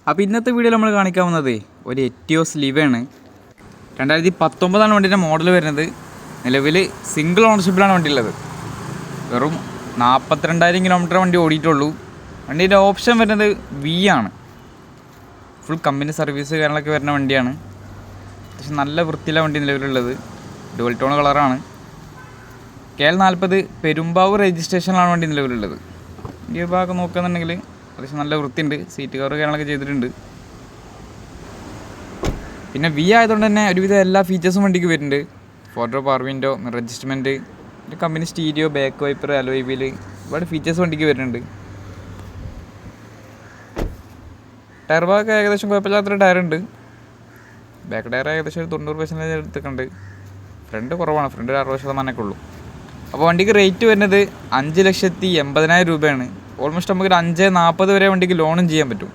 അപ്പോൾ ഇന്നത്തെ വീഡിയോയിൽ നമ്മൾ കാണിക്കാവുന്നത് ഒരു എറ്റിയോസ് ലിവയാണ്. 2019 വണ്ടീൻ്റെ മോഡൽ വരുന്നത്. നിലവിൽ സിംഗിൾ ഓണർഷിപ്പിലാണ് വണ്ടി ഉള്ളത്. വെറും 42,000 കിലോമീറ്റർ വണ്ടി ഓടിയിട്ടുള്ളൂ. വണ്ടീൻ്റെ ഓപ്ഷൻ വരുന്നത് വി ആണ്. ഫുൾ കമ്പനി സർവീസ് കാര്യങ്ങളൊക്കെ വരുന്ന വണ്ടിയാണ്. പക്ഷെ നല്ല വൃത്തിയിലാണ് വണ്ടി നിലവിലുള്ളത്. ഡുവൽ ടോൺ കളറാണ്. KL40 പെരുമ്പാവൂർ രജിസ്ട്രേഷനിലാണ് വണ്ടി നിലവിലുള്ളത്. ഈ ഭാഗം നോക്കുകയാണെന്നുണ്ടെങ്കിൽ അത്യാവശ്യം നല്ല വൃത്തിയുണ്ട്. സീറ്റ് കവർ കാര്യങ്ങളൊക്കെ ചെയ്തിട്ടുണ്ട്. പിന്നെ വി ആയതുകൊണ്ട് തന്നെ ഒരുവിധം എല്ലാ ഫീച്ചേഴ്സും വണ്ടിക്ക് വരുന്നുണ്ട്. 4 power window, mirror adjustment, company stereo, back wiper, alloy wheel, ഒരുപാട് ഫീച്ചേഴ്സ് വണ്ടിക്ക് വരുന്നുണ്ട്. ടയർ ഭാഗമൊക്കെ ഏകദേശം കുഴപ്പമില്ലാത്തൊരു ടയറുണ്ട്. ബാക്ക് ടയർ ഏകദേശം ഒരു 90% എടുത്തിട്ടുണ്ട്. ഫ്രണ്ട് കുറവാണ്. ഫ്രണ്ട് ഒരു 60% ഉള്ളൂ. അപ്പോൾ വണ്ടിക്ക് റേറ്റ് വരുന്നത് 5,80,000 രൂപയാണ്. ഓൾമോസ്റ്റ് നമുക്കൊരു 5,40 വരെ വണ്ടിക്ക് ലോണും ചെയ്യാൻ പറ്റും.